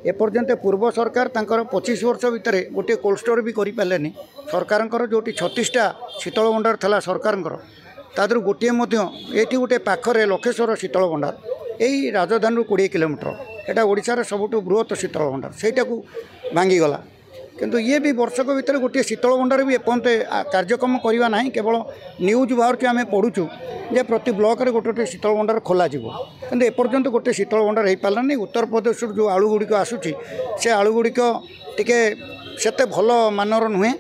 एपर्यंत पूर्व सरकार तांकर 25 वर्ष भितर गोटे कोल्ड स्टोर भी करि पालेनी। सरकार जो 36टा शीतल भंडार था सरकार तादर गोटे ये गोटे पाखरे लखेश्वर शीतल भंडार यही राजधानी 20 किलोमीटर एटा ओडिशार सबुठु बृहत शीतल भंडार सेटा को भांगीगला किंतु ये भी वर्षक भितर गोटे शीतल भंडार भी एपर्यंत कार्यक्रम करवा ना केवल न्यूज बाहर के आम पढ़ुचु जे प्रति ब्लॉक रे गोटे शीतल भंडार खोल किंतु एपर्यंत गोटे शीतल भंडार हो पारानी। उत्तर प्रदेश जो आलू गुड़िक आसूची से आलू गुड़िक टिके सेते भल मानर नुहे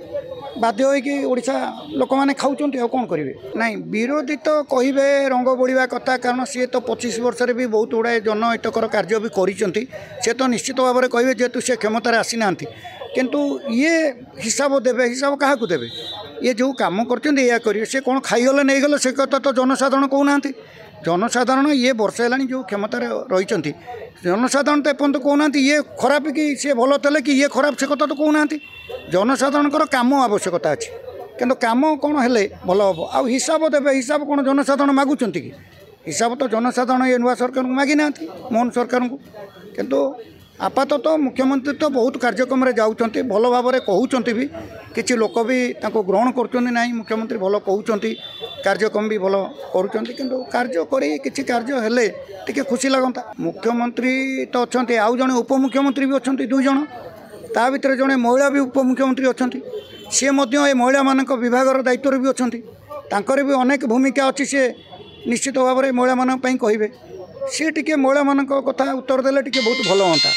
बाध्य होगी ओडिशा लोक मैंने खाऊँ कौन करेंगे नाई विरोधी तो कहे रंग बोड़ा कथा कारण सी तो 25 वर्ष भी बहुत गुड़ाए जनहितकर कार्य भी कर तो निश्चित भाव में कहे जेहेतु से क्षमतार आसी ना किंतु ये हिसाब देवे हिसाब क्या देवे ये जो कम कर सी कौन खाईगले नहीं गले से कथा तो जनसाधारण कहना जनसाधारण ये वर्ष है जो क्षमतार रही जनसाधारण तो एपर्यंत कहना ये खराब कि सी भल थे कि ये खराब से कथा तो कहना जनसाधारण कम आवश्यकता अच्छी किंतु कम कौन है भल हम आ हिसाब देवे हिसाब कौन जनसाधारण मागुंट कि हिसाब तो जनसाधारण ये नुआ सरकार को मागी ना मोहन सरकार को किंतु आपातत मुख्यमंत्री तो बहुत कार्यक्रम जाऊँच भल भाव में कहते भी किसी लोक भी ग्रहण कर मुख्यमंत्री भल कहते कार्यक्रम भी भल कर कार्य किसी कार्य हेले टिके खुशी लगता। मुख्यमंत्री तो अच्छा आउ जड़े उपमुख्यमंत्री भी अच्छा 2 जन ता भीतर जड़े महिला भी उपमुख्यमंत्री अच्छा सी महिला मान विभाग दायित्व भी अच्छा तांकर भी अनेक भूमिका अच्छी सी निश्चित भाव में महिला मान कहे सी टिके महिला मान कथा उत्तर देले टिके बहुत भल होता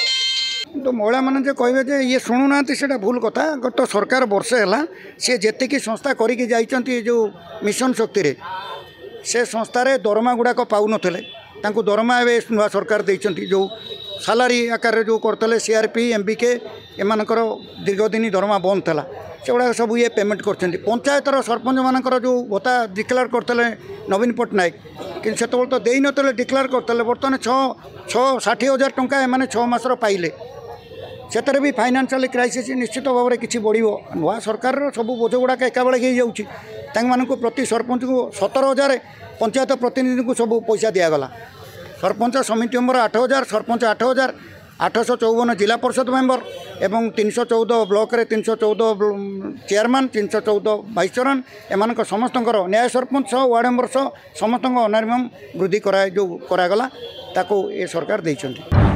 तो महिला मैंने जो कहे ये शुणुना से भूल कथा गत सरकार वर्षे है सी जी संस्था करके जाइए जो मिशन शक्ति रे से संस्थार दरमा गुड़ाक पाऊन दरमा एवं नुआ सरकार देती जो सालारी आकार जो करते सीआरपी एमबीके एमानकर दीर्घदिन दरमा बंद था से गुड़ा सब ये पेमेंट कर पंचायतर सरपंच मानकर जो भत्ता डिक्लेयर करते नवीन पट्टनायक कि से तो दे नते डिक्लेयर करते बर्तमान 60,000 टंका एम 6 मासर पाइले से भी फाइनान्शियल क्राइसिस निश्चित भाव में किसी बढ़ो नुआ सरकार सब बोझ गुड़ाक एका बेले हो प्रति सरपंच को 17,000 पंचायत प्रतिनिधि को सब पैसा दिगला सरपंच समिति मेंबर 8,000 सरपंच 8,000 854 जिला परिषद मेंबर एवं 314 ब्लॉक रे 314 चेयरमैन 314 वाइस चेयरमैन एम समस्त न्याय सरपंच वार्ड मेंबर समस्त अनारिम वृद्धि जो करागला ताको ये सरकार देइछन्ति।